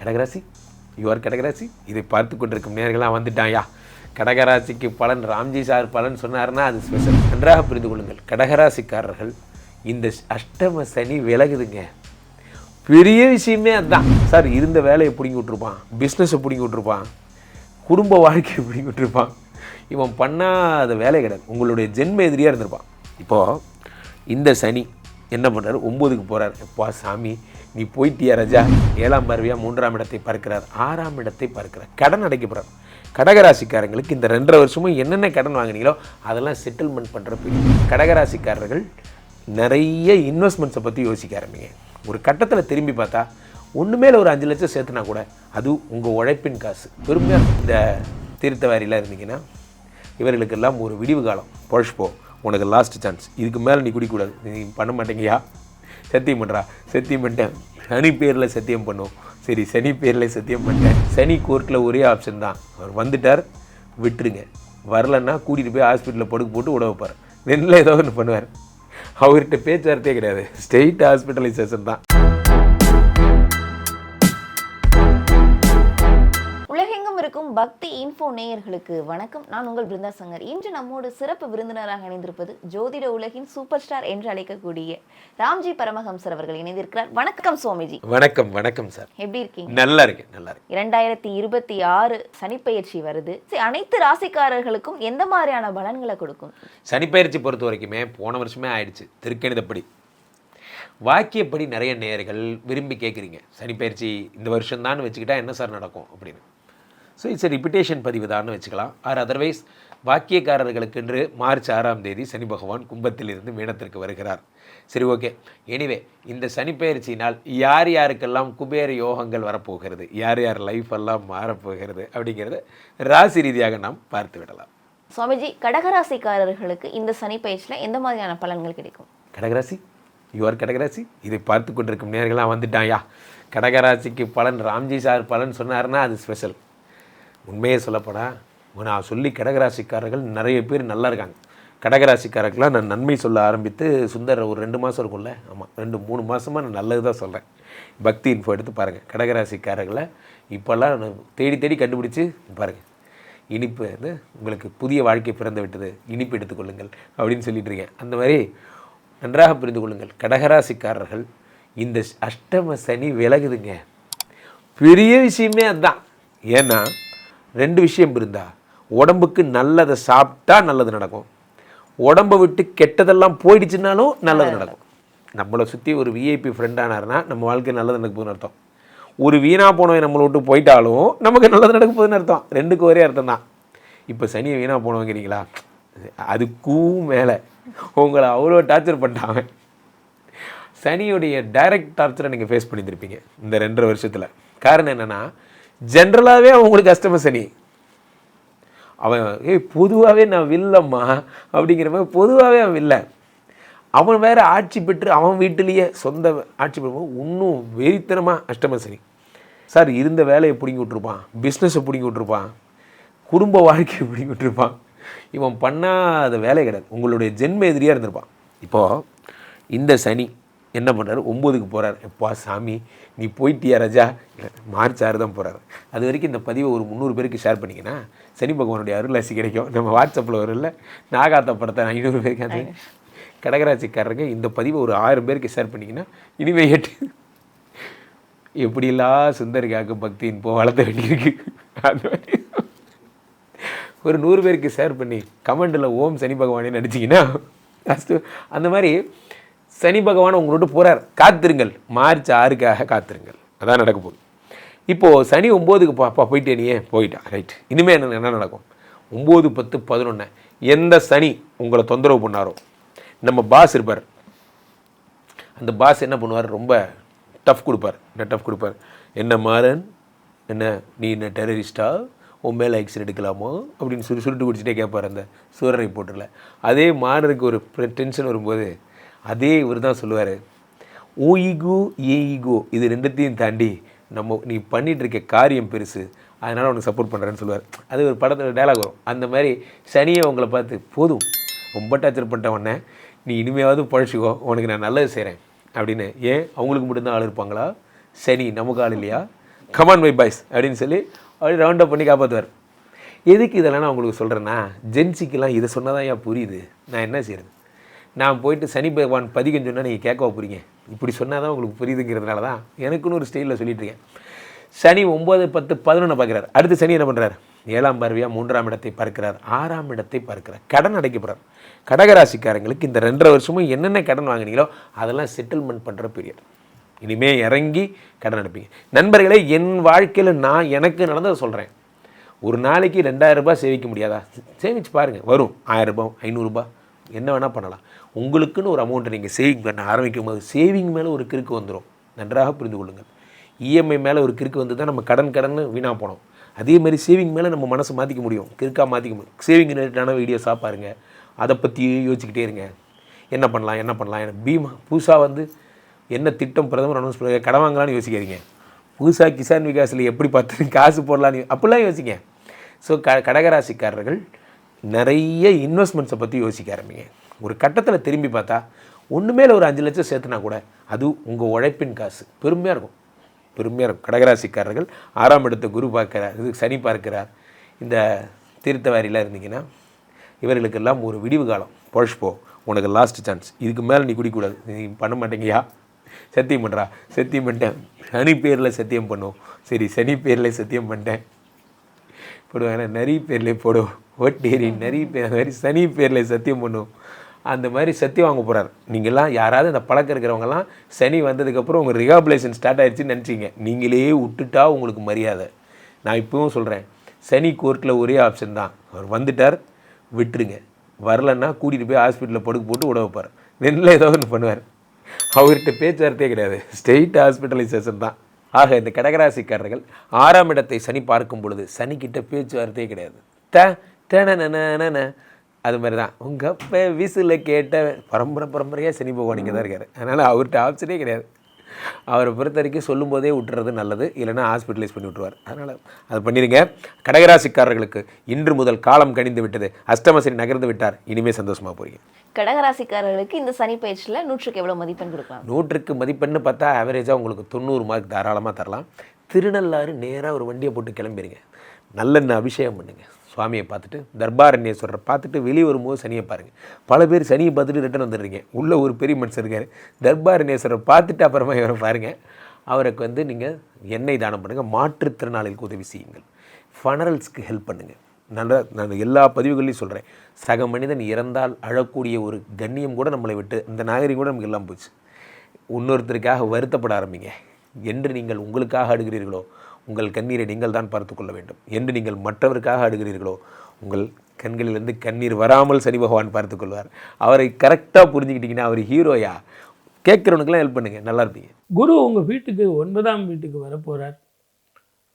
கடகராசி யுவர் கடகராசி இதை பார்த்து கொண்டிருக்கும் நேர்கள்லாம் வந்துட்டாயா. கடகராசிக்கு பலன் ராம்ஜி சார் பலன் சொன்னார்னா அது ஸ்பெஷல். நன்றாக புரிந்து கொள்ளுங்கள். கடகராசிக்காரர்கள் இந்த அஷ்டம சனி விலகுதுங்க. பெரிய விஷயமே அதுதான் சார். இருந்த வேலையை பிடிங்கி விட்டுருப்பான், பிஸ்னஸை பிடிங்கி விட்டுருப்பான், குடும்ப வாழ்க்கையை பிடிங்கி விட்டுருப்பான். இவன் பண்ணாத வேலை கிடையாது. உங்களுடைய ஜென்ம எதிரியாக இருந்திருப்பான். இப்போது இந்த சனி என்ன பண்ணுறாரு, 9க்கு போகிறார். எப்பா சாமி நீ போயிட்டியா ராஜா. 7ஆம் பார்வையாக 3ஆம் இடத்தை பார்க்கிறார், 6ஆம் இடத்தை பார்க்கிறார். கடன் அடைக்க போகிறார். கடகராசிக்காரங்களுக்கு இந்த 2.5 வருஷமும் என்னென்ன கடன் வாங்கினீங்களோ அதெல்லாம் செட்டில்மெண்ட் பண்ணுற பெரிய கடகராசிக்காரர்கள் நிறைய இன்வெஸ்ட்மெண்ட்ஸை பற்றி யோசிக்க ஆரம்பிங்க. ஒரு கட்டத்தில் திரும்பி பார்த்தா ஒன்று மேலே ஒரு 5 லட்சம் சேர்த்துனா கூட அது உங்கள் உழைப்பின் காசு. பெருமையாக இந்த தீர்த்த வாரிலாம் இருந்தீங்கன்னா இவர்களுக்கெல்லாம் ஒரு விடிவு காலம். பொழைச்சிப்போ, உனக்கு லாஸ்ட் சான்ஸ், இதுக்கு மேலே நீ குடிக்கூடாது, நீ பண்ண மாட்டேங்கயா, சத்தியம் பண்ணுறா. சத்தியம் பண்ணிட்டேன், சனி பேரில் சத்தியம் பண்ணும். சரி, சனி பேரில் சத்தியம் பண்ணிட்டேன். சனி கோர்ட்டில் ஒரே ஆப்ஷன் தான், அவர் வந்துட்டார் விட்டுருங்க, வரலன்னா கூட்டிகிட்டு போய் ஹாஸ்பிட்டலில் படுக்க போட்டு விட வைப்பார். ரெண்டில் ஏதோ ஒன்று பண்ணுவார். அவர்கிட்ட பேச்சுவார்த்தையே கிடையாது, ஸ்ட்ரெயிட் ஹாஸ்பிட்டலைசேஷன் தான். உலகெங்கும் இருக்கும் பக்தி இன்ஃபோ நேயர்களுக்கு வணக்கம். நான் உங்கள் பிருந்தா சங்கர். இன்று நம்மோடு சிறப்பு விருந்தினராக இணைந்திருப்பது ஜோதிட உலகின் சூப்பர் ஸ்டார் என்று அழைக்கக்கூடிய ராம்ஜி பரமஹம்சர் அவர்கள் இணைந்திருக்கிறார். வணக்கம் சுவாமிஜி. வணக்கம். வணக்கம் சார். எப்படி இருக்கீங்க? நல்லா இருக்கேன், நல்லா இருக்கேன். 2026 சனிப்பெயர்ச்சி வருது. அனைத்து ராசிக்காரர்களுக்கும் எந்த மாதிரியான பலன்களை கொடுக்கும்? சனிப்பெயர்ச்சி பொறுத்த வரைக்குமே போன வருஷமே ஆயிடுச்சு. திருக்கணிதப்படி வாக்கியப்படி நிறைய நேயர்கள் விரும்பி கேட்குறீங்க, சனிப்பெயர்ச்சி இந்த வருஷம்தான் வச்சுக்கிட்டா என்ன சார் நடக்கும் அப்படின்னு. ஸோ இட்ஸ் ரிப்பிட்டேஷன் பதிவு தான் வச்சுக்கலாம். ஆர் அதர்வைஸ் வாக்கியக்காரர்களுக்கு என்று மார்ச் 6ஆம் தேதி சனி பகவான் கும்பத்திலிருந்து மீனத்திற்கு வருகிறார். சரி, ஓகே. எனிவே இந்த சனிப்பெயர்ச்சியினால் யார் யாருக்கெல்லாம் குபேர யோகங்கள் வரப்போகிறது, யார் யார் லைஃப் எல்லாம் மாறப்போகிறது அப்படிங்கிறத ராசி ரீதியாக நாம் பார்த்து விடலாம். சுவாமிஜி, கடகராசிக்காரர்களுக்கு இந்த சனிப்பெயர்ச்சியில் எந்த மாதிரியான பலன்கள் கிடைக்கும்? கடகராசி யுவர் கடகராசி இதை பார்த்து கொண்டிருக்கும் நேர்கள்லாம் வந்துட்டாயா. கடகராசிக்கு பலன் ராம்ஜி சார் பலன் சொன்னார்னா அது ஸ்பெஷல். உண்மையே சொல்லப்படா, நான் சொல்லி கடகராசிக்காரர்கள் நிறைய பேர் நல்லா இருக்காங்க. கடகராசிக்காரர்களாம் நான் நன்மை சொல்ல ஆரம்பித்து சுந்தர் ஒரு 2 மாதம் இருக்கும்ல, ஆமாம் 2-3 மாதமாக நான் நல்லது தான் சொல்கிறேன். பக்தி இன்ஃபோ எடுத்து பாருங்கள். கடகராசிக்காரர்களை இப்போல்லாம் நான் தேடி தேடி கண்டுபிடிச்சி பாருங்கள். இனிப்பு வந்து உங்களுக்கு புதிய வாழ்க்கை பிறந்து விட்டது, இனிப்பு எடுத்துக்கொள்ளுங்கள் அப்படின்னு சொல்லிட்டு இருக்கேன். அந்த மாதிரி நன்றாக புரிந்து கொள்ளுங்கள். கடகராசிக்காரர்கள் இந்த அஷ்டம சனி விலகுதுங்க. பெரிய விஷயமே அதுதான். ஏன்னா 2 விஷயம் இருந்தா, உடம்புக்கு நல்லதை சாப்பிட்டா நல்லது நடக்கும், உடம்பை விட்டு கெட்டதெல்லாம் போயிடுச்சுனாலும் நல்லது நடக்கும். நம்மளை சுற்றி ஒரு விஐபி ஃப்ரெண்டானார்னா நம்ம வாழ்க்கை நல்லது நடக்க போகுதுன்னு அர்த்தம். ஒரு வீணாக போனவை நம்மளை விட்டு போயிட்டாலும் நமக்கு நல்லது நடக்க போகுதுன்னு அர்த்தம். 2க்கும் ஒரே அர்த்தம் தான். இப்போ சனியை வீணாக போனவங்கிறீங்களா, அதுக்கும் மேலே உங்களை அவ்வளோ டார்ச்சர் பண்ணிட்டாங்க. சனியுடைய டைரக்ட் டார்ச்சரை நீங்கள் ஃபேஸ் பண்ணியிருப்பீங்க இந்த 2.5 வருஷத்தில். காரணம் என்னென்னா, ஜென்ரலாகவே அவங்களுக்கு அஷ்டம சனி. அவன் பொதுவாகவே நான் வில்லம்மா அப்படிங்கிற மாதிரி பொதுவாகவே அவன் இல்லை. அவன் வேறு ஆட்சி பெற்று அவன் வீட்டிலேயே சொந்த ஆட்சி பெறும்போது இன்னும் வெறித்தனமாக அஷ்டம சனி. சார் இருந்த வேலையை பிடிங்கி விட்டுருப்பான், பிஸ்னஸை பிடிங்கி விட்டுருப்பான், குடும்ப வாழ்க்கையை பிடிங்கி விட்டுருப்பான். இவன் பண்ணாத வேலை கிடையாது. உங்களுடைய ஜென்ம எதிரியாக இருந்திருப்பான். இப்போது இந்த சனி என்ன பண்ணுறாரு, 9க்கு போகிறார். எப்பா சாமி நீ போயிட்டியா ராஜா. மார்ச் 6 தான் போகிறாரு. அது வரைக்கும் இந்த பதிவை ஒரு 300 பேருக்கு ஷேர் பண்ணிங்கன்னா சனி பகவானுடைய அருளாசி கிடைக்கும். நம்ம வாட்ஸ்அப்பில் வரும்ல, நாகாத்த படத்தை 500 பேருக்கு. அந்த கடகராசிக்காரங்க இந்த பதிவை ஒரு 1000 பேருக்கு ஷேர் பண்ணிங்கன்னா இனிமே எப்படிலாம் சுந்தரிக்காக பக்தியின் வளர்த்த வேண்டியிருக்கு. அது மாதிரி ஒரு 100 பேருக்கு ஷேர் பண்ணி கமெண்டில் ஓம் சனி பகவானே நடிச்சிங்கன்னா அந்த மாதிரி சனி பகவான் உங்களோட போகிறார். காத்திருங்கள், மார்ச் 6க்காக காத்திருங்கள். அதான் நடக்க போகுது. இப்போது சனி 9க்கு போயிட்டே நீயே போயிட்டா ரைட். இனிமேல் என்ன நடக்கும்? 9, 10, 11 எந்த சனி உங்களை தொந்தரவு பண்ணாரோ நம்ம பாஸ் இருப்பார். அந்த பாஸ் என்ன பண்ணுவார், ரொம்ப டஃப் கொடுப்பார். என்ன டஃப் கொடுப்பார்? என்ன மாறன், என்ன நீ என்ன டெரரிஸ்டா, உன் மேலே ஆக்ஷன் எடுக்கலாமா அப்படின்னு சுருட்டு குடிச்சிட்டே கேட்பார் அந்த சூரரை போட்டில். அதே மாறனுக்கு ஒரு டென்ஷன் வரும்போது அதே இவர் தான் சொல்லுவார், ஓ ஈகோ ஏ ஈகோ இது 2த்தையும் தாண்டி நீ பண்ணிகிட்டு இருக்க காரியம் பெருசு, அதனால் உனக்கு சப்போர்ட் பண்ணுறேன்னு சொல்லுவார். அது ஒரு படத்தில் டைலாக் வரும். அந்த மாதிரி சனியை உங்களை பார்த்து, போதும் ரொம்ப டார்ச்சர் பண்ணிட்ட உடனே நீ இனிமையாவது பழச்சிக்கோ, உனக்கு நான் நல்லது செய்கிறேன் அப்படின்னு. ஏன் அவங்களுக்கு மட்டும்தான் ஆள் இருப்பாங்களா? சனி நமக்கு ஆள் இல்லையா? கமான் மை பாய்ஸ் அப்படின்னு சொல்லி அப்படி ரவுண்ட் அப் பண்ணி காப்பாற்றுவார். எதுக்கு இதெல்லாம் நான் உங்களுக்கு சொல்கிறேன்னா, ஜென்சிக்கெலாம் இதை சொன்னதான் ஏன் புரியுது. நான் என்ன செய்கிறது, நான் போயிட்டு சனி பகவான் பதிகம் சொன்னால் நீங்கள் கேட்கவா புரியுங்க, இப்படி சொன்னால் தான் உங்களுக்கு புரியுதுங்கிறதுனால தான் எனக்குன்னு ஒரு ஸ்டைலில் சொல்லிட்டுருக்கேன். சனி 9, 10, 11 பார்க்குறாரு. அடுத்து சனி என்ன பண்ணுறாரு, 7ஆம் பார்வையாக 3ஆம் இடத்தை பார்க்கிறார், 6ஆம் இடத்தை பார்க்கிறார், கடன் அடைக்கப்படுறார். கடகராசிக்காரங்களுக்கு இந்த 2.5 வருஷமும் என்னென்ன கடன் வாங்கினீங்களோ அதெல்லாம் செட்டில்மெண்ட் பண்ணுற பீரியட். இனிமேல் இறங்கி கடன் அடைப்பீங்க. நண்பர்களே, என் வாழ்க்கையில் நான் எனக்கு நடந்ததை சொல்கிறேன். ஒரு நாளைக்கு 2000 ரூபாய் சேமிக்க முடியாதா? சேமிச்சு பாருங்கள், வரும் 1000 ரூபாய், 500 ரூபாய், என்ன வேணால் பண்ணலாம். உங்களுக்குன்னு ஒரு அமௌண்ட்டை நீங்கள் சேவிங் பண்ண ஆரம்பிக்கும் போது சேவிங் மேலே ஒரு கிறுக்கு வந்துடும். நன்றாக புரிந்து கொள்ளுங்கள். இஎம்ஐ மேலே ஒரு கிறுக்கு வந்து தான் நம்ம கடன் வீணாக போனோம். அதே மாதிரி சேவிங் மேலே நம்ம மனசை மாற்றிக்க முடியும், கிறுக்காக மாற்றிக்க முடியும். சேவிங் ரிலேட்டடான வீடியோஸாக பாருங்கள், அதை பற்றியே யோசிச்சுக்கிட்டே இருங்க. என்ன பண்ணலாம் என்ன பீமா புதுசாக வந்து என்ன திட்டம் பிரதமர் அனௌன்ஸ் பண்ண கடன் வாங்கலான்னு யோசிக்காதீங்க. புதுசாக கிசான் விகாஸில் எப்படி பார்த்து காசு போடலான்னு அப்படிலாம் யோசிங்க. ஸோ கடகராசிக்காரர்கள் நிறைய இன்வெஸ்ட்மெண்ட்ஸை பற்றி யோசிக்க ஆரம்பிங்க. ஒரு கட்டத்தில் திரும்பி பார்த்தா ஒன்று மேலே ஒரு 5 லட்சம் சேர்த்துனா கூட அது உங்கள் உழைப்பின் காசு. பெருமையாக இருக்கும், பெருமையாக இருக்கும். கடகராசிக்காரர்கள் 6ஆம் இடத்தை குரு பார்க்கிறார், இது சனி பார்க்கிறார். இந்த தீர்த்தவாரிலாம் இருந்தீங்கன்னா இவர்களுக்கெல்லாம் ஒரு விடிவு காலம். பொழைச்சிப்போ, உனக்கு லாஸ்ட் சான்ஸ், இதுக்கு மேலே நீ குடிக்கூடாது, நீ பண்ண மாட்டேங்கயா, சத்தியம் பண்ணுறா. சத்தியம் பண்ணிட்டேன், சனி பேரில் சத்தியம் பண்ணுவோம். சரி, சனி பேரில் சத்தியம் பண்ணிட்டேன் போடுவாங்க, நிறைய பேர்லேயே போடுவோம், ஓட்டேரி நிறைய பேர், அந்த மாதிரி சனி பேரில் சத்தியம் பண்ணுவோம். அந்த மாதிரி சத்தியம் வாங்க போகிறார். நீங்கள்லாம் யாராவது அந்த பழக்கம் இருக்கிறவங்கலாம் சனி வந்ததுக்கப்புறம் உங்கள் ரிகாபிலேஷன் ஸ்டார்ட் ஆகிடுச்சின்னு நினச்சிங்க, நீங்களே விட்டுட்டா உங்களுக்கு மரியாதை. நான் இப்போவும் சொல்கிறேன், சனி கோர்ட்டில் ஒரே ஆப்ஷன் தான், அவர் வந்துட்டார் விட்டுருங்க, வரலன்னா கூட்டிகிட்டு போய் ஹாஸ்பிட்டலில் படுக்க போட்டு விட வைப்பார். ரெண்டில் ஏதோ ஒன்று பண்ணுவார். அவர்கிட்ட பேச்சுவார்த்தையே கிடையாது, ஸ்ட்ரெயிட் ஹாஸ்பிட்டலைசேஷன் தான். ஆக இந்த கடகராசிக்காரர்கள் 6ஆம் இடத்தை சனி பார்க்கும் பொழுது சனிக்கிட்ட பேச்சுவார்த்தையே கிடையாது. அது மாதிரி தான் உங்கள் அப்போ விசில் கேட்ட பரம்பரையாக சனி பகவான் இங்கே தான் இருக்கார். அதனால் அவர்கிட்ட ஆப்ஷனே கிடையாது. அவரை பொறுத்த வரைக்கும் சொல்லும் போதே விட்டுறது நல்லது, இல்லைனா ஹாஸ்பிட்டலைஸ் பண்ணி விட்டுருவார். அதனால் அது பண்ணிடுங்க. கடகராசிக்காரர்களுக்கு இன்று முதல் காலம் கணிந்து விட்டது, அஷ்டமசனி நகர்ந்து விட்டார், இனிமேல் சந்தோஷமாக போகிறீங்க. கடகராசிக்காரர்களுக்கு இந்த சனி பயிற்சியில் 100க்கு எவ்வளோ மதிப்பெண் கொடுக்கலாம்? 100க்கு மதிப்பெண்ணு பார்த்தா ஆவரேஜாக உங்களுக்கு 90 மார்க் தாராளமாக தரலாம். திருநள்ளாறு நேராக ஒரு வண்டியை போட்டு கிளம்பிடுங்க, நல்லெண்ணெய் அபிஷேகம் பண்ணுங்கள், சுவாமியை பார்த்துட்டு தர்பாரண்யேஸ்வரரை பார்த்துட்டு வெளியே வரும்போது சனியை பாருங்கள். பல பேர் சனியை பார்த்துட்டு ரிட்டன் வந்துடுறீங்க. உள்ளே ஒரு பெரிய மனுஷன் இருக்கார், தர்பாரண்யேஸ்வரரை பார்த்துட்டு அப்புறமா இவரை பாருங்கள். அவருக்கு வந்து நீங்கள் எண்ணெய் தானம் பண்ணுங்கள், மாற்றுத்திறனாளிகளுக்கு உதவி செய்யுங்கள், ஃபனரல்ஸ்க்கு ஹெல்ப் பண்ணுங்கள். நான் எல்லா பதிவுகளையும் சொல்கிறேன், சக மனிதன் இறந்தால் அழக்கூடிய ஒரு கண்ணியம் கூட நம்மளை விட்டு, இந்த நாகரிகம் கூட நமக்கு எல்லாம் போச்சு. இன்னொருத்தருக்காக வருத்தப்பட ஆரம்பிங்க. என்று நீங்கள் உங்களுக்காக அடுகிறீர்களோ உங்கள் கண்ணீரை நீங்கள் தான் பார்த்து கொள்ள வேண்டும். என்று நீங்கள் மற்றவருக்காக அடுகிறீர்களோ உங்கள் கண்களிலிருந்து கண்ணீர் வராமல் சனி பகவான் பார்த்து கொள்வார். அவரை கரெக்டாக புரிஞ்சுக்கிட்டிங்கன்னா அவர் ஹீரோயா. கேட்குறவனுக்கெல்லாம் ஹெல்ப் பண்ணுங்கள், நல்லா இருப்பீங்க. குரு உங்கள் வீட்டுக்கு 9ஆம் வீட்டுக்கு வரப்போகிறார்,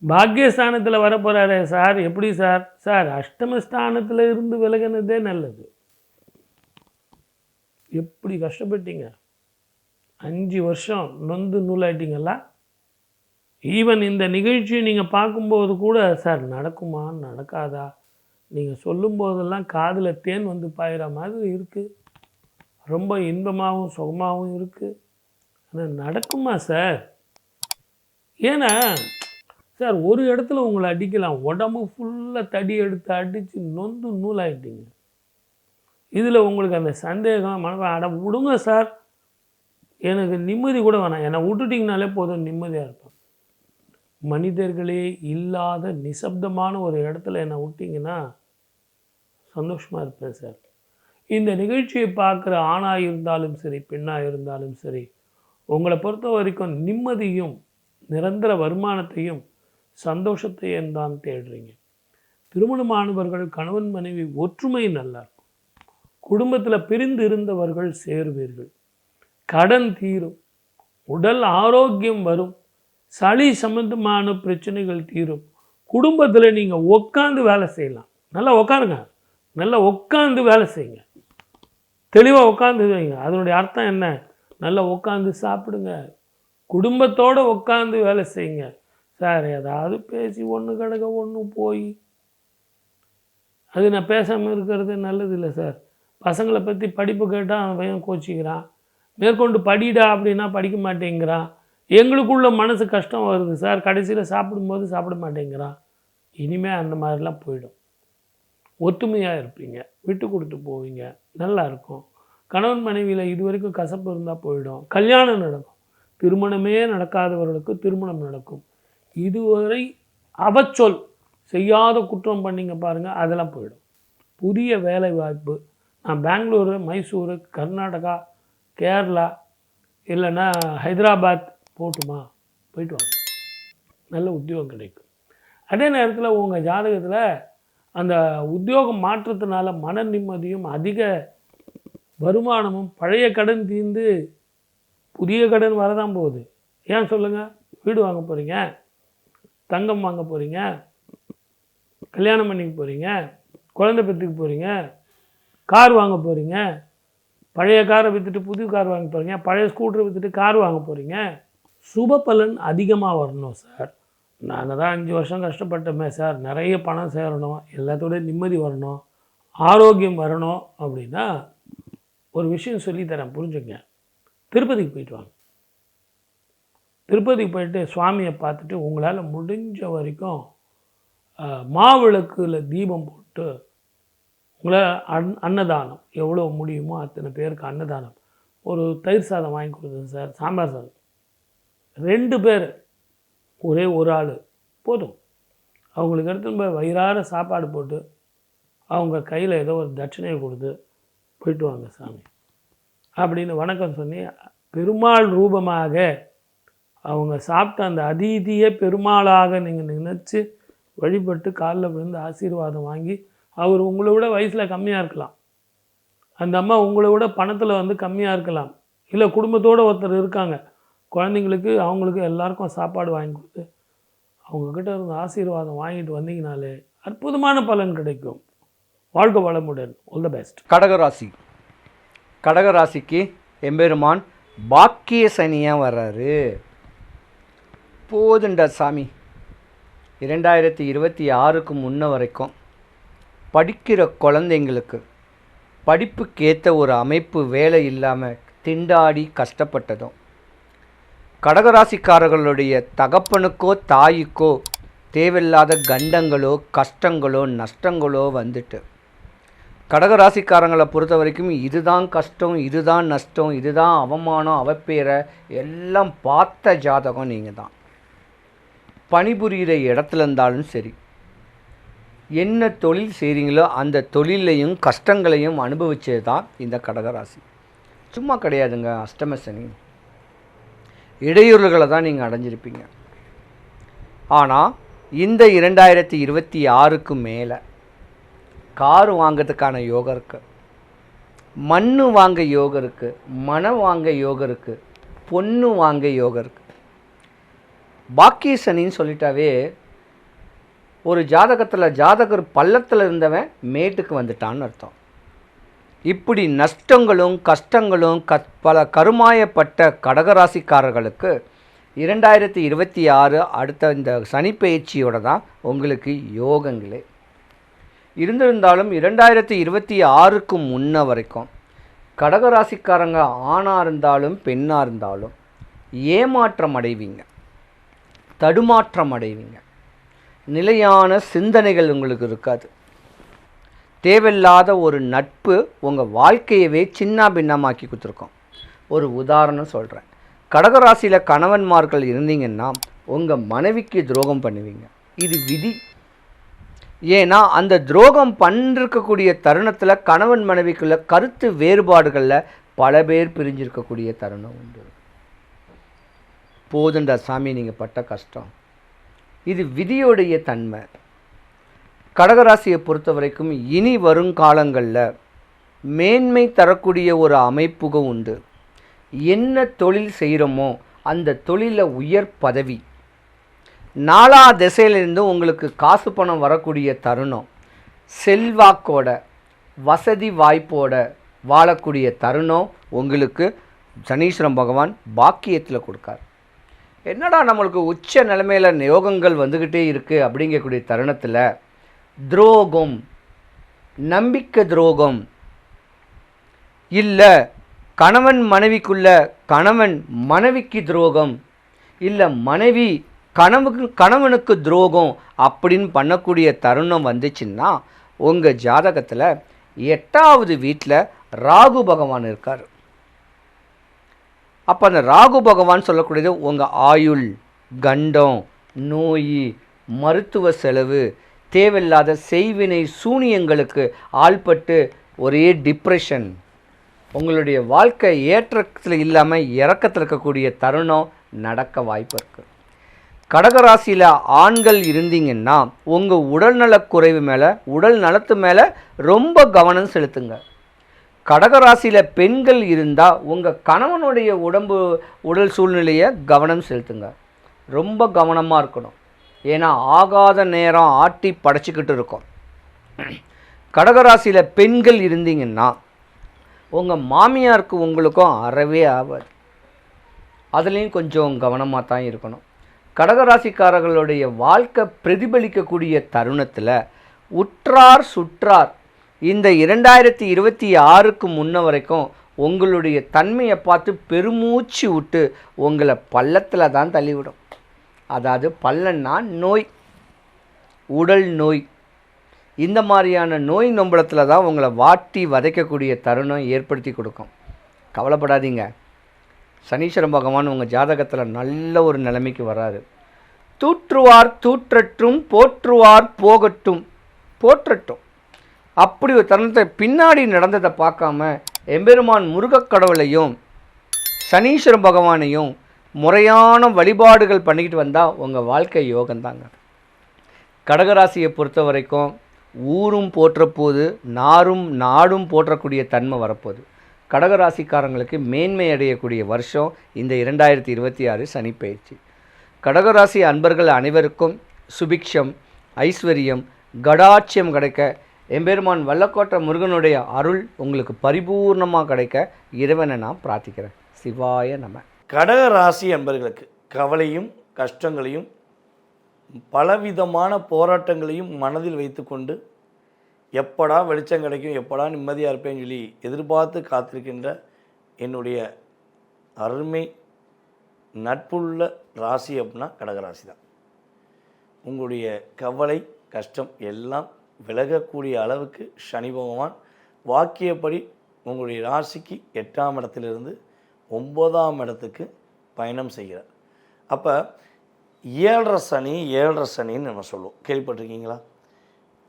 பாக்கியஸ்தானத்தில் வரப்போகிறாரு. சார் எப்படி சார்? சார் அஷ்டமஸ்தானத்தில் இருந்து விலகினதே நல்லது. எப்படி கஷ்டப்பட்டீங்க, 5 வருஷம் நொந்து நூலாயிட்டீங்களா? ஈவன் இந்த நிகழ்ச்சியை நீங்கள் பார்க்கும்போது கூட சார் நடக்குமா நடக்காதா, நீங்கள் சொல்லும்போதெல்லாம் காதில் தேன் வந்து பாயிற மாதிரி இருக்குது, ரொம்ப இன்பமாகவும் சுகமாகவும் இருக்குது. ஆனால் நடக்குமா சார்? ஏன்னா சார் ஒரு இடத்துல உங்களை அடிக்கலாம், உடம்பு ஃபுல்லாக தடி எடுத்து அடித்து நொந்து நூலாயிட்டீங்க. இதில் உங்களுக்கு அந்த சந்தேகம் அட விடுங்க சார், எனக்கு நிம்மதி கூட வேணாம், என்னை விட்டுட்டிங்கனாலே போதும், நிம்மதியாக இருப்பேன். மனிதர்களே இல்லாத நிசப்தமான ஒரு இடத்துல என்னை விட்டிங்கன்னா சந்தோஷமாக இருப்பேன் சார். இந்த நிகழ்ச்சியை பார்க்குற ஆணாக இருந்தாலும் சரி பெண்ணாக இருந்தாலும் சரி, உங்களை பொறுத்த வரைக்கும் நிம்மதியும் நிரந்தர வருமானத்தையும் சந்தோஷத்தையும் தான் தேடுறீங்க. திருமணமானவர்கள் கணவன் மனைவி ஒற்றுமை நல்லா இருக்கும், குடும்பத்தில் பிரிந்து இருந்தவர்கள் சேருவீர்கள், கடன் தீரும், உடல் ஆரோக்கியம் வரும், சளி சம்பந்தமான பிரச்சனைகள் தீரும். குடும்பத்தில் நீங்கள் உட்காந்து வேலை செய்யலாம். நல்லா உட்காருங்க, நல்லா உட்காந்து வேலை செய்யுங்க, தெளிவாக உட்காந்து வைங்க. அதனுடைய அர்த்தம் என்ன? நல்லா உட்காந்து சாப்பிடுங்க, குடும்பத்தோடு உட்காந்து வேலை செய்யுங்க. சார் ஏதாவது பேசி ஒன்று கிடக்க ஒன்று போய் அது நான் பேசாமல் இருக்கிறது நல்லது இல்லை சார். பசங்களை பற்றி படிப்பு கேட்டால் அவன் பையன் கோச்சிக்கிறான், மேற்கொண்டு படிடா அப்படின்னா படிக்க மாட்டேங்கிறான். எங்களுக்குள்ள மனசு கஷ்டம் வருது சார், கடைசியில் சாப்பிடும்போது சாப்பிட மாட்டேங்கிறான். இனிமேல் அந்த மாதிரிலாம் போயிடும். ஒத்துமையாக இருப்பீங்க, விட்டு கொடுத்து போவீங்க, நல்லா இருக்கும். கணவன் மனைவியில் இது வரைக்கும் கசப்பு இருந்தால் போயிடும். கல்யாணம் நடக்கும். திருமணமே நடக்காதவர்களுக்கு திருமணம் நடக்கும். இதுவரை அவச்சொல் செய்யாத குற்றம் பண்ணிங்க பாருங்கள், அதெல்லாம் போயிடும். புதிய வேலை வாய்ப்பு, நான் பெங்களூரு, மைசூரு, கர்நாடகா, கேரளா இல்லைன்னா ஹைதராபாத் போட்டுமா, போயிட்டு வாங்க, நல்ல உத்தியோகம் கிடைக்கும். அதே நேரத்தில் உங்கள் ஜாதகத்தில் அந்த உத்தியோகம் மாற்றத்தினால மன நிம்மதியும் அதிக வருமானமும், பழைய கடன் தீர்ந்து புதிய கடன் வரதான் போகுது. ஏன் சொல்லுங்கள்? வீடு வாங்க போகிறீங்க, தங்கம் வாங்க போகிறீங்க, கல்யாணம் பண்ணிக்க போகிறீங்க, குழந்தை பெற்றுக்க போகிறீங்க, கார் வாங்க போகிறீங்க, பழைய காரை விற்றுட்டு புது கார் வாங்க போகிறீங்க, பழைய ஸ்கூட்டரை விற்றுட்டு கார் வாங்க போகிறீங்க. சுப பலன் அதிகமாக வரணும் சார். நாங்கள் தான் 5 வருஷம் கஷ்டப்பட்டோமே சார், நிறைய பணம் சேரணும், எல்லாத்தோட நிம்மதி வரணும், ஆரோக்கியம் வரணும் அப்படின்னா ஒரு விஷயம் சொல்லித்தரேன், புரிஞ்சுங்க. திருப்பதிக்கு போயிட்டு வாங்க. திருப்பதிக்கு போயிட்டு சுவாமியை பார்த்துட்டு உங்களால் முடிஞ்ச வரைக்கும் மாவிளக்கில் தீபம் போட்டு உங்களால் அன்னதானம் எவ்வளோ முடியுமோ அத்தனை பேருக்கு அன்னதானம். ஒரு தயிர் சாதம் வாங்கி கொடுத்தேன் சார், சாம்பார் சாதம், 2 பேர், ஒரே ஒரு ஆள் போதும். அவங்களுக்கு எடுத்துன்னு போய் வயிறார சாப்பாடு போட்டு அவங்க கையில் ஏதோ ஒரு தட்சணையை கொடுத்து போயிட்டு வாங்க சாமி அப்படின்னு வணக்கம் சொல்லி, பெருமாள் ரூபமாக அவங்க சாப்பிட்ட அந்த அதீதியை பெருமாளாக நீங்கள் நினச்சி வழிபட்டு காலில் விழுந்து ஆசீர்வாதம் வாங்கி, அவர் உங்களை விட வயசில் கம்மியாக இருக்கலாம், அந்த அம்மா உங்களை விட பணத்தில் வந்து கம்மியாக இருக்கலாம், இல்லை குடும்பத்தோடு ஒருத்தர் இருக்காங்க, குழந்தைங்களுக்கு அவங்களுக்கு எல்லாருக்கும் சாப்பாடு வாங்கி கொடுத்து அவங்கக்கிட்ட இருந்து ஆசீர்வாதம் வாங்கிட்டு வந்தீங்கனாலே அற்புதமான பலன் கிடைக்கும். வாழ்க்கை வளமுடன். All the best. கடகராசிக்கு எம்பெருமான் பாக்கிய சனியாக வர்றாரு. போதுண்டா சாமி. 2026க்கு முன்ன வரைக்கும் படிக்கிற குழந்தைங்களுக்கு படிப்புக்கேற்ற ஒரு அமைப்பு வேலை இல்லாமல் திண்டாடி கஷ்டப்பட்டதும், கடகராசிக்காரர்களுடைய தகப்பனுக்கோ தாய்க்கோ தேவையில்லாத கண்டங்களோ கஷ்டங்களோ நஷ்டங்களோ வந்துட்டு, கடகராசிக்காரங்களை பொறுத்த வரைக்கும் இதுதான் கஷ்டம், இதுதான் நஷ்டம், இதுதான் அவமானம், அவப்பேரை எல்லாம் பார்த்த ஜாதகம் நீங்கள் தான். பணிபுரிகிற இடத்துல இருந்தாலும் சரி, என்ன தொழில் செய்கிறீங்களோ அந்த தொழிலையும் கஷ்டங்களையும் அனுபவிச்சது தான் இந்த கடகராசி. சும்மா கிடையாதுங்க. அஷ்டம சனி இடையூறுகளை தான் நீங்கள் அடைஞ்சிருப்பீங்க. ஆனால் இந்த 2026க்கு மேலே காரு வாங்கிறதுக்கான யோகம் இருக்குது, மண் வாங்க யோகம் இருக்குது, மனம் வாங்க யோகம் இருக்குது, பொண்ணு வாங்க யோகம் இருக்குது. பாக்கிய சனின்னு சொல்லிட்டாவே ஒரு ஜாதகத்தில் ஜாதகர் பள்ளத்தில் இருந்தவன் மேட்டுக்கு வந்துட்டான்னு அர்த்தம். இப்படி நஷ்டங்களும் கஷ்டங்களும் பல கருமாயப்பட்ட கடகராசிக்காரர்களுக்கு 2026 அடுத்த இந்த சனி பயிற்சியோட தான் உங்களுக்கு யோகங்களே இருந்திருந்தாலும் 2026க்கு முன்ன வரைக்கும் கடகராசிக்காரங்க ஆணாக இருந்தாலும் பெண்ணாக இருந்தாலும் ஏமாற்றம் அடைவீங்க, தடுமாற்றம் அடைவீங்க. நிலையான சிந்தனைகள் உங்களுக்கு இருக்காது. தேவையில்லாத ஒரு நட்பு உங்கள் வாழ்க்கையவே சின்ன பின்னமாக்கி கொடுத்துருக்கோம். ஒரு உதாரணம் சொல்கிறேன். கடகராசியில் கணவன்மார்கள் இருந்தீங்கன்னா உங்கள் மனைவிக்கு துரோகம் பண்ணுவீங்க. இது விதி. ஏன்னா அந்த துரோகம் பண்ணிருக்கக்கூடிய தருணத்தில் கணவன் மனைவிக்குள்ள கருத்து வேறுபாடுகளில் பல பேர் பிரிஞ்சிருக்கக்கூடிய தருணம் உண்டு. போதுண்டா சாமி நீங்கள் பட்ட கஷ்டம். இது விதியோடைய தன்மை. கடகராசியை பொறுத்த வரைக்கும் இனி வருங்காலங்களில் மேன்மை தரக்கூடிய ஒரு அமைப்புகம் உண்டு. என்ன தொழில் செய்கிறோமோ அந்த தொழிலில் உயர் பதவி, 4 திசையிலிருந்து உங்களுக்கு காசு பணம் வரக்கூடிய தருணம், செல்வாக்கோட வசதி வாய்ப்போட வாழக்கூடிய தருணம் உங்களுக்கு சனீஸ்வரன் பகவான் பாக்கியத்தில் கொடுக்கார். என்னடா நம்மளுக்கு உச்ச நிலைமையில் யோகங்கள் வந்துக்கிட்டே இருக்குது அப்படிங்கக்கூடிய தருணத்தில் துரோகம், நம்பிக்கை துரோகம் இல்லை, கணவன் மனைவிக்குள்ள கணவன் மனைவிக்கு துரோகம், இல்லை மனைவி கணவனுக்கு துரோகம் அப்படின்னு பண்ணக்கூடிய தருணம் வந்துச்சுன்னா உங்கள் ஜாதகத்தில் 8வது வீட்டில் ராகு பகவான் இருக்கார். அப்போ அந்த ராகு பகவான் சொல்லக்கூடியது உங்கள் ஆயுள், கண்டம், நோய், மருத்துவ செலவு, தேவையில்லாத செய்வினை சூனியங்களுக்கு ஆள்பட்டு ஒரே டிப்ரெஷன், உங்களுடைய வாழ்க்கை ஏற்றத்தில் இல்லாமல் இறக்கத்தில் இருக்கக்கூடிய தருணம் நடக்க வாய்ப்பு இருக்குது. கடகராசியில் ஆண்கள் இருந்தீங்கன்னா உங்கள் உடல்நலக்குறைவு மேலே, உடல் நலத்து மேலே ரொம்ப கவனம் செலுத்துங்க. கடகராசியில் பெண்கள் இருந்தால் உங்கள் கணவனுடைய உடல் சூழ்நிலையை கவனம் செலுத்துங்க. ரொம்ப கவனமாக இருக்கணும். ஏன்னா ஆகாத நேரம் ஆட்டி படைச்சிக்கிட்டு இருக்கோம். கடகராசியில் பெண்கள் இருந்தீங்கன்னா உங்கள் மாமியாருக்கு உங்களுக்கும் அறவே ஆகாது. அதுலேயும் கொஞ்சம் கவனமாக தான் இருக்கணும். கடகராசிக்காரர்களுடைய வாழ்க்கை பிரதிபலிக்கக்கூடிய தருணத்தில் உற்றார் சுற்றார் இந்த 2026க்கு முன்ன வரைக்கும் உங்களுடைய தன்மையை பார்த்து பெருமூச்சு விட்டு உங்களை பள்ளத்தில் தான் தள்ளிவிடும். அதாவது பள்ளன்னா நோய், உடல் நோய், இந்த மாதிரியான நோய் நொம்பலத்தில் தான் உங்களை வாட்டி வதைக்கக்கூடிய தருணம் ஏற்படுத்தி கொடுக்கும். கவலைப்படாதீங்க. சனீஸ்வரன் பகவான் உங்கள் ஜாதகத்தில் நல்ல ஒரு நிலைமைக்கு வராரு. தூற்றுவார் தூற்றட்டும், போற்றுவார் போகட்டும் போற்றட்டும். அப்படி ஒரு தருணத்தை பின்னாடி நடந்ததை பார்க்காம எம்பெருமான் முருகக் கடவுளையும் சனீஸ்வரன் பகவானையும் முறையான வழிபாடுகள் பண்ணிக்கிட்டு வந்தால் உங்கள் வாழ்க்கை யோகந்தாங்க. கடகராசியை பொறுத்த வரைக்கும் ஊரும் போற்றப்போது, நாடும் போற்றக்கூடிய தன்மை வரப்போகுது. கடகராசிக்காரங்களுக்கு மேன்மை அடையக்கூடிய வருஷம் இந்த 2026 சனி பயிற்சி. கடகராசி அன்பர்கள் அனைவருக்கும் சுபிக்ஷம், ஐஸ்வர்யம், கடாட்சியம் கிடைக்க, எம்பெருமான் வல்லக்கோட்டை முருகனுடைய அருள் உங்களுக்கு பரிபூர்ணமாக கிடைக்க இறைவனை நான் பிரார்த்திக்கிறேன். சிவாய நம. கடகராசி அன்பர்களுக்கு கவலையும் கஷ்டங்களையும் பலவிதமான போராட்டங்களையும் மனதில் வைத்துக்கொண்டு எப்படா வெளிச்சம் கிடைக்கும், எப்படா நிம்மதியாக இருப்பேன்னு சொல்லி எதிர்பார்த்து காத்திருக்கின்ற என்னுடைய அருமை நட்புள்ள ராசி அப்படின்னா கடகராசி தான். உங்களுடைய கவலை கஷ்டம் எல்லாம் விலகக்கூடிய அளவுக்கு சனி பகவான் வாக்கியப்படி உங்களுடைய ராசிக்கு 8ஆம் இடத்திலிருந்து 9ஆம் இடத்துக்கு பயணம் செய்கிறார். அப்போ 7.5 சனின்னு நம்ம சொல்லுவோம், கேள்விப்பட்டிருக்கீங்களா?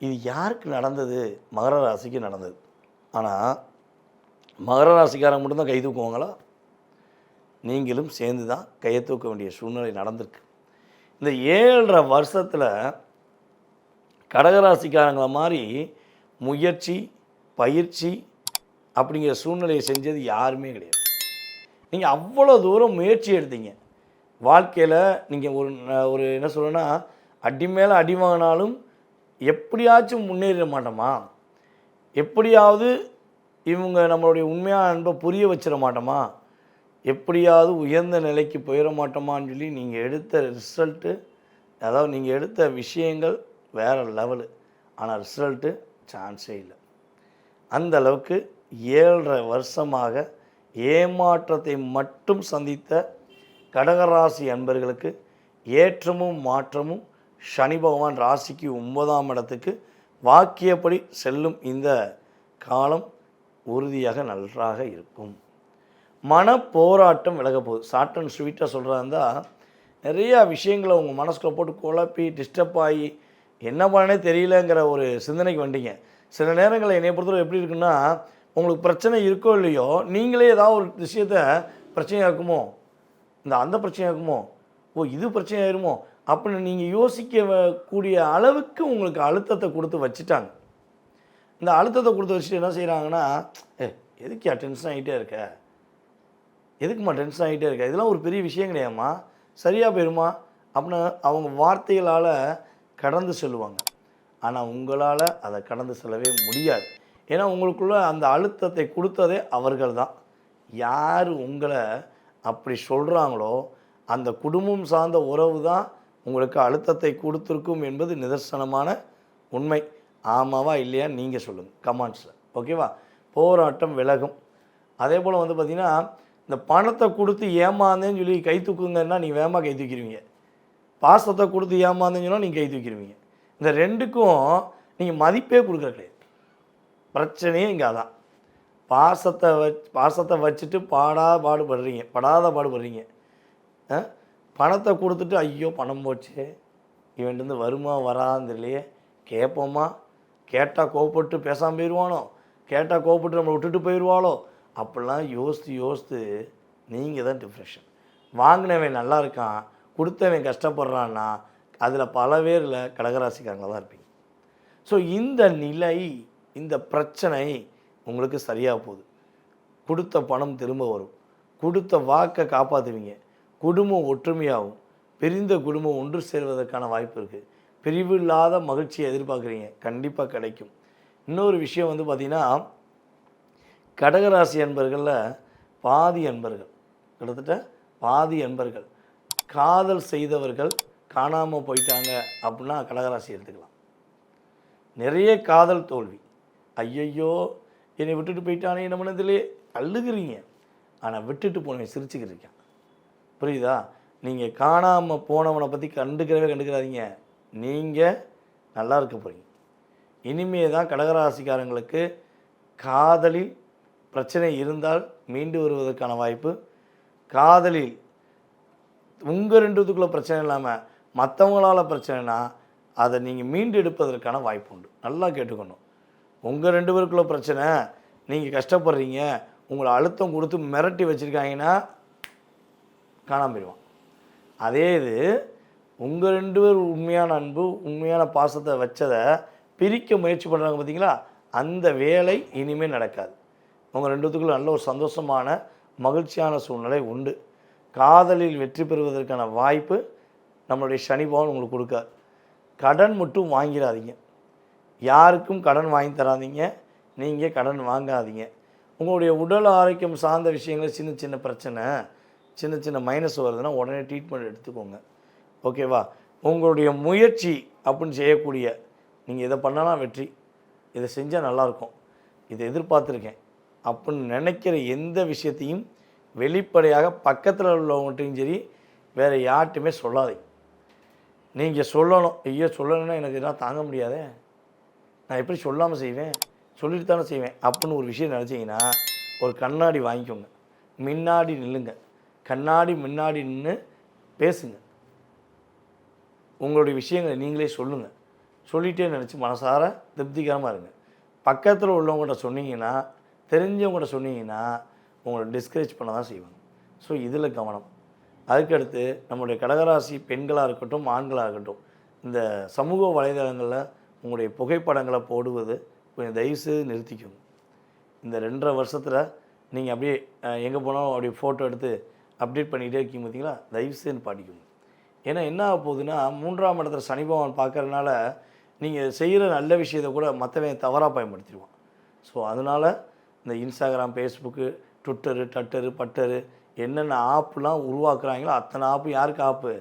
இது யாருக்கு நடந்தது? மகர ராசிக்கு நடந்தது. ஆனால் மகர ராசிக்காரங்க மட்டும்தான் கை தூக்குவாங்களா? நீங்களும் சேர்ந்து தான் கையை தூக்க வேண்டிய சூழ்நிலை நடந்திருக்கு. இந்த 7.5 வருஷத்தில் கடகராசிக்காரங்கள மாதிரி முயற்சி, பயிற்சி அப்படிங்கிற சூழ்நிலையை செஞ்சது யாருமே கிடையாது. நீங்கள் அவ்வளோ தூரம் முயற்சி எடுத்தீங்க. வாழ்க்கையில் நீங்கள் ஒரு என்ன சொல்லணும்னா, அடி மேலே அடி வாங்கினாலும் எப்படியாச்சும் முன்னேற மாட்டோமா, எப்படியாவது இவங்க நம்மளுடைய உண்மையான அன்பை புரிய வச்சிட மாட்டோமா, எப்படியாவது உயர்ந்த நிலைக்கு போயிட மாட்டோமான்னு சொல்லி நீங்கள் எடுத்த ரிசல்ட்டு, அதாவது நீங்கள் எடுத்த விஷயங்கள் வேறு லெவலு. ஆனால் ரிசல்ட்டு சான்ஸே இல்லை. அந்த அளவுக்கு 7.5 வருஷமாக ஏமாற்றத்தை மட்டும் சந்தித்த கடகராசி அன்பர்களுக்கு ஏற்றமும் மாற்றமும் சனி பகவான் ராசிக்கு 9ஆம் இடத்துக்கு வாக்கியப்படி செல்லும் இந்த காலம் உறுதியாக நன்றாக இருக்கும். மன போராட்டம் விலக போகுது. ஷார்ட் அண்ட் ஸ்வீட்டாக சொல்கிறாருந்தா, நிறையா விஷயங்களை உங்கள் மனசுக்குள்ள போட்டு குழப்பி டிஸ்டர்ப் ஆகி என்ன பண்ணனே தெரியலங்கிற ஒரு சிந்தனைக்கு வந்துட்டீங்க. சில நேரங்களில் என்னை பொறுத்தவரை எப்படி இருக்குன்னா, உங்களுக்கு பிரச்சனை இருக்கோ இல்லையோ, நீங்களே ஏதாவது ஒரு விஷயத்தை பிரச்சனையாக இருக்குமோ, அந்த பிரச்சனையாக இருக்குமோ, இது பிரச்சனை ஆயிருமோ அப்படின்னு நீங்கள் யோசிக்கக்கூடிய அளவுக்கு உங்களுக்கு அழுத்தத்தை கொடுத்து வச்சுட்டாங்க. இந்த அழுத்தத்தை கொடுத்து வச்சுட்டு என்ன செய்கிறாங்கன்னா, எதுக்கு டென்ஷன் ஆகிட்டே இருக்க, எதுக்குமா டென்ஷன் ஆகிட்டே இருக்க, இதெல்லாம் ஒரு பெரிய விஷயம் கிடையாதுமா, சரியாக போயிருமா அப்படின்னு அவங்க வார்த்தைகளால் கடந்து செல்லுவாங்க. ஆனால் உங்களால் அதை கடந்து செல்லவே முடியாது. ஏன்னா உங்களுக்குள்ள அந்த அழுத்தத்தை கொடுத்ததே அவர்கள் தான். யார் உங்களை அப்படி சொல்கிறாங்களோ அந்த குடும்பம் சார்ந்த உறவு தான் உங்களுக்கு அழுத்தத்தை கொடுத்துருக்கும் என்பது நிதர்சனமான உண்மை. ஆமாவா இல்லையா நீங்கள் சொல்லுங்கள் கமெண்ட்ஸில். ஓகேவா? போராட்டம் விலகும். அதே போல் பார்த்திங்கன்னா, இந்த பணத்தை கொடுத்து ஏமாந்தேன்னு சொல்லி கை தூக்குங்கன்னா நீங்கள் வேகமாக கை தூக்கிடுவீங்க. பாசத்தை கொடுத்து ஏமாந்தேன்னு சொன்னால் நீங்கள் கை தூக்கிடுவீங்க. இந்த ரெண்டுக்கும் நீங்கள் மதிப்பே கொடுக்குற கிடையாது. பிரச்சனையே இங்கே அதான். பாசத்தை வச்சுட்டு படாத பாடுபடுறீங்க. பணத்தை கொடுத்துட்டு ஐயோ பணம் போச்சு, இவன்ட்டு வருமா வராது இல்லையே, கேட்போமா, கேட்டால் கோவப்பட்டு பேசாமல் போயிடுவானோ, கேட்டால் கோவப்பட்டு நம்மளை விட்டுட்டு போயிடுவாளோ, அப்படிலாம் யோசித்து நீங்கள் தான் டிப்ரெஷன். வாங்கினவன் நல்லா இருக்கான், கொடுத்தவன் கஷ்டப்படுறான்னா அதில் பல பேரில் கடகராசிக்காரங்க தான் இருப்பீங்க. ஸோ இந்த நிலை, இந்த பிரச்சனை உங்களுக்கு சரியாக போகுது. கொடுத்த பணம் திரும்ப வரும், கொடுத்த வாக்கை காப்பாற்றுவீங்க, குடும்பம் ஒற்றுமையாகும், பிரிந்த குடும்பம் ஒன்று சேர்வதற்கான வாய்ப்பு இருக்குது. பிரிவு இல்லாத மகிழ்ச்சியை எதிர்பார்க்குறீங்க, கண்டிப்பாக கிடைக்கும். இன்னொரு விஷயம் வந்து பார்த்திங்கன்னா, கடகராசி அன்பர்களில் பாதி அன்பர்கள், கிட்டத்தட்ட பாதி அன்பர்கள் காதல் செய்தவர்கள் காணாமல் போயிட்டாங்க அப்படின்னா கடகராசி எடுத்துக்கலாம். நிறைய காதல் தோல்வி, ஐயையோ என்னை விட்டுட்டு போயிட்டானே என்ன பண்ணதிலே அழுகிறீங்க. ஆனால் விட்டுட்டு போனவன் சிரிச்சுக்கிட்டு இருக்கான். புரியுதா? நீங்கள் காணாமல் போனவனை பற்றி கண்டுக்கிறாதீங்க. நீங்கள் நல்லா இருக்க போகிறீங்க. இனிமே தான் கடகராசிக்காரங்களுக்கு காதலில் பிரச்சனை இருந்தால் மீண்டு வருவதற்கான வாய்ப்பு, காதலில் உங்கள் ரெண்டுத்துக்குள்ளே பிரச்சனை இல்லாமல் மற்றவங்களால் பிரச்சனைனா அதை நீங்கள் மீண்டு எடுப்பதற்கான வாய்ப்பு உண்டு. நல்லா கேட்டுக்கணும். உங்கள் 2 பேருக்குள்ள பிரச்சனை, நீங்கள் கஷ்டப்படுறீங்க, உங்களை அழுத்தம் கொடுத்து மிரட்டி வச்சுருக்காங்கன்னா காணாமல் போயிடுவான். அதே இது உங்கள் 2 பேர் உண்மையான அன்பு, உண்மையான பாசத்தை வச்சதை பிரிக்க முயற்சி பண்ணுறாங்க பார்த்தீங்களா, அந்த வேலை இனிமேல் நடக்காது. உங்கள் 2 நல்ல ஒரு சந்தோஷமான மகிழ்ச்சியான சூழ்நிலை உண்டு. காதலில் வெற்றி பெறுவதற்கான வாய்ப்பு நம்மளுடைய சனி பகவான் உங்களுக்கு கொடுக்கார். கடன் மட்டும் வாங்கிடாதீங்க, யாருக்கும் கடன் வாங்கி தராதீங்க, நீங்கள் கடன் வாங்காதீங்க. உங்களுடைய உடல் ஆரோக்கியம் சார்ந்த விஷயங்கள் சின்ன சின்ன பிரச்சனை, சின்ன சின்ன மைனஸ் வருதுன்னா உடனே ட்ரீட்மெண்ட் எடுத்துக்கோங்க. ஓகேவா? உங்களுடைய முயற்சி அப்படின்னு செய்யக்கூடிய, நீங்கள் இதை பண்ணலாம் வெற்றி, இதை செஞ்சால் நல்லாயிருக்கும், இதை எதிர்பார்த்துருக்கேன் அப்படின்னு நினைக்கிற எந்த விஷயத்தையும் வெளிப்படையாக பக்கத்தில் உள்ளவங்கள்ட்டையும் சரி வேறு யார்ட்டுமே சொல்லாதீங்க. நீங்கள் சொல்லணும். ஐயோ சொல்லணுன்னா எனக்கு இதெல்லாம் தாங்க முடியாதே, நான் எப்படி சொல்லாமல் செய்வேன், சொல்லிட்டு தானே செய்வேன் அப்படின்னு ஒரு விஷயம் நினச்சிங்கன்னா ஒரு கண்ணாடி வாங்கிக்கோங்க, முன்னாடி நில்லுங்க, கண்ணாடி முன்னாடி நின்று பேசுங்க, உங்களுடைய விஷயங்களை நீங்களே சொல்லுங்கள். சொல்லிகிட்டே நினச்சி மனசார திருப்திகரமாக இருங்க. பக்கத்தில் உள்ளவங்கள்ட்ட சொன்னீங்கன்னா, தெரிஞ்சவங்கள்ட்ட சொன்னீங்கன்னா உங்களை டிஸ்கரேஜ் பண்ண தான் செய்வாங்க. ஸோ இதில் கவனம். அதுக்கடுத்து நம்மளுடைய கடகராசி பெண்களாக இருக்கட்டும் ஆண்களாக இருக்கட்டும், இந்த சமூக வலைதளங்களில் உங்களுடைய புகைப்படங்களை போடுவது கொஞ்சம் தயவுசெய்து நிறுத்திக்கோங்க. இந்த 2.5 வருஷத்தில் நீங்கள் அப்படியே எங்கே போனாலும் அப்படியே ஃபோட்டோ எடுத்து அப்டேட் பண்ணிகிட்டே இருக்கீங்க பார்த்தீங்களா, தயவுசெய்து பாடிக்கோங்க. ஏன்னா என்ன ஆக போகுதுன்னா, 3ஆம் இடத்துல சனி பகவான் பார்க்கறதுனால நீங்கள் செய்கிற நல்ல விஷயத்தை கூட மற்றவன் தவறாக பயன்படுத்திடுவான். ஸோ அதனால் இந்த இன்ஸ்டாகிராம், ஃபேஸ்புக்கு, ட்விட்டரு, டட்டரு, பட்டரு என்னென்ன ஆப்லாம் உருவாக்குறாங்களோ அத்தனை ஆப்பு யாருக்கு ஆப்பு?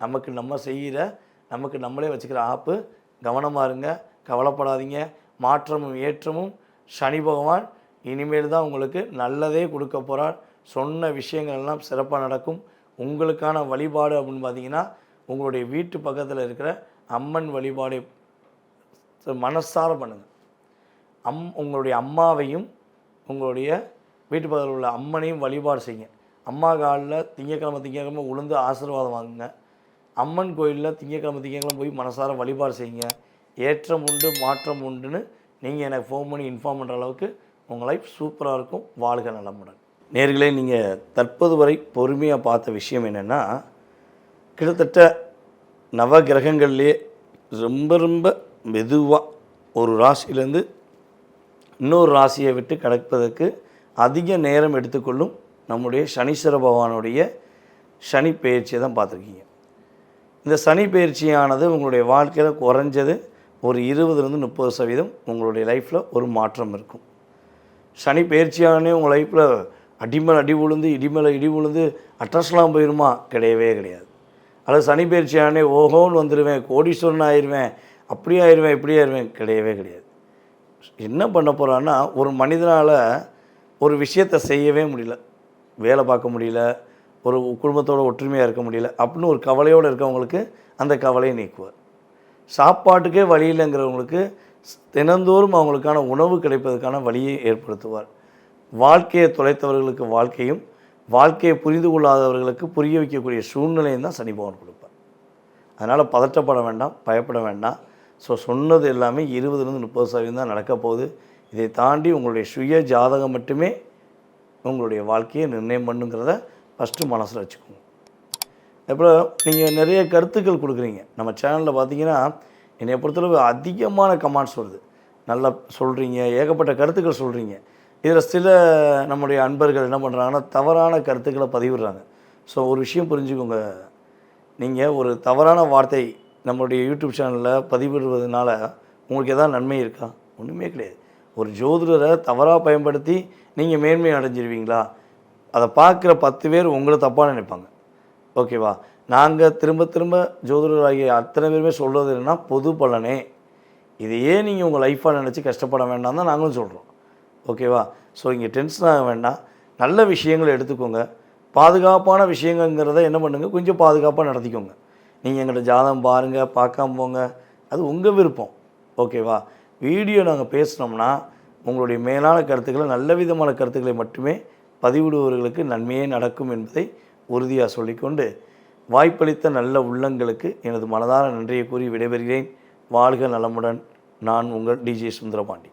நமக்கு நம்ம செய்கிற, நமக்கு நம்மளே வச்சுக்கிற ஆப்பு. கவனமாக இருங்க, கவலைப்படாதீங்க. மாற்றமும் ஏற்றமும் சனி பகவான் இனிமேல் தான் உங்களுக்கு நல்லதே கொடுக்க போகிறார். சொன்ன விஷயங்கள் எல்லாம் சிறப்பாக நடக்கும். உங்களுக்கான வழிபாடு அப்படின்னு பார்த்தீங்கன்னா, உங்களுடைய வீட்டு பக்கத்தில் இருக்கிற அம்மன் வழிபாடு மனசார பண்ணுங்கள். உங்களுடைய அம்மாவையும் உங்களுடைய வீட்டு பக்கத்தில் உள்ள அம்மனையும் வழிபாடு செய்யுங்க. அம்மா காலில் திங்கக்கிழமை உளுந்து ஆசீர்வாதம் வாங்குங்க. அம்மன் கோயிலில் திங்கக்கிழமை போய் மனசார வழிபாடு செய்யுங்க. ஏற்றம் உண்டு, மாற்றம் உண்டுன்னு நீங்கள் எனக்கு ஃபோன் பண்ணி இன்ஃபார்ம் பண்ணுற அளவுக்கு உங்கள் லைஃப் சூப்பராக இருக்கும். வாழ்க நலமுடன். நேர்களே, நீங்கள் தற்போது வரை பொறுமையாக பார்த்த விஷயம் என்னென்னா, கிட்டத்தட்ட நவ கிரகங்கள்லேயே ரொம்ப ரொம்ப மெதுவாக ஒரு ராசியிலேருந்து இன்னொரு ராசியை விட்டு கடப்பதற்கு அதிக நேரம் எடுத்துக்கொள்ளும் நம்முடைய சனீஸ்வர பகவானுடைய சனி பயிற்சியை தான் பார்த்துருக்கீங்க. இந்த சனி பயிற்சியானது உங்களுடைய வாழ்க்கையில் குறைஞ்சது ஒரு 20-30% உங்களுடைய லைஃப்பில் ஒரு மாற்றம் இருக்கும். சனி பயிற்சியானே உங்கள் லைஃப்பில் அடிமேல் அடி விழுந்து, இடிமேல் இடி விழுந்து அட்ரஸ்லாம் போயிடுமா? கிடையவே கிடையாது. அல்லது சனி பயிற்சியானே ஓஹோன்னு வந்துடுவேன், கோடீஸ்வரன் ஆயிடுவேன், அப்படி ஆயிடுவேன், இப்படி ஆயிடுவேன், கிடையவே கிடையாது. என்ன பண்ண போகிறான்னா, ஒரு மனிதனால் ஒரு விஷயத்தை செய்யவே முடியல, வேலை பார்க்க முடியல, ஒரு குடும்பத்தோட ஒற்றுமையாக இருக்க முடியல அப்படின்னு ஒரு கவலையோடு இருக்கவங்களுக்கு அந்த கவலையை நீக்குவார். சாப்பாட்டுக்கே வழி இல்லைங்கிறவங்களுக்கு தினந்தோறும் அவங்களுக்கான உணவு கிடைப்பதற்கான வழியை ஏற்படுத்துவார். வாழ்க்கையை தொலைத்தவர்களுக்கு வாழ்க்கையும், வாழ்க்கையை புரிந்து கொள்ளாதவர்களுக்கு புரிய வைக்கக்கூடிய சூழ்நிலையும் தான் சனி பகவான் கொடுப்பார். அதனால் பதட்டப்பட வேண்டாம், பயப்பட வேண்டாம். ஸோ சொன்னது எல்லாமே 20-30% தான் நடக்க போகுது. இதை தாண்டி உங்களுடைய சுய ஜாதகம் மட்டுமே உங்களுடைய வாழ்க்கையை நிர்ணயம் பண்ணுங்கிறத ஃபஸ்ட்டு மனசில் வச்சுக்கோங்க. அப்புறம் நீங்கள் நிறைய கருத்துக்கள் கொடுக்குறீங்க. நம்ம சேனலில் பார்த்தீங்கன்னா என்னை பொறுத்தளவு அதிகமான கமெண்ட்ஸ் வருது. நல்லா சொல்கிறீங்க, ஏகப்பட்ட கருத்துக்கள் சொல்கிறீங்க. இதில் சில நம்முடைய அன்பர்கள் என்ன பண்ணுறாங்கன்னா தவறான கருத்துக்களை பதிவிடுறாங்க. ஸோ ஒரு விஷயம் புரிஞ்சுக்கோங்க, நீங்கள் ஒரு தவறான வார்த்தை நம்மளுடைய யூடியூப் சேனலில் பதிவிடுவதனால உங்களுக்கு எதாவது நன்மை இருக்கா? ஒன்றுமே கிடையாது. ஒரு ஜோதிடரை தவறாக பயன்படுத்தி நீங்கள் மேன்மை அடைஞ்சிருவீங்களா? அதை பார்க்குற 10 பேர் உங்களை தப்பாக நினைப்பாங்க. ஓகேவா? நாங்கள் திரும்ப திரும்ப ஜோதிடராகிய அத்தனை பேருமே சொல்கிறது என்னென்னா பொது பலனே, இதையே நீங்கள் உங்கள் லைஃப்பாக நினச்சி கஷ்டப்பட வேண்டாம் தான் நாங்களும் சொல்கிறோம். ஓகேவா? ஸோ இங்கே டென்ஷன் ஆக வேண்டாம், நல்ல விஷயங்களை எடுத்துக்கோங்க. பாதுகாப்பான விஷயங்கிறத என்ன பண்ணுங்கள், கொஞ்சம் பாதுகாப்பாக நடத்திக்கோங்க. நீங்கள் எங்கள்கிட்ட ஜாதகம் பாருங்கள், பார்க்காம போங்க, அது உங்கள் விருப்பம். ஓகேவா? வீடியோ நாங்கள் பேசினோம்னா உங்களுடைய மேலான கருத்துக்களை, நல்ல விதமான கருத்துக்களை மட்டுமே பதிவிடுபவர்களுக்கு நன்மையே நடக்கும் என்பதை உறுதியாக சொல்லிக்கொண்டு, வாய்ப்பளித்த நல்ல உள்ளங்களுக்கு எனது மனதார நன்றியை கூறி விடைபெறுகிறேன். வாழ்க நலமுடன். நான் உங்கள் டிஜே சுந்தரபாண்டி.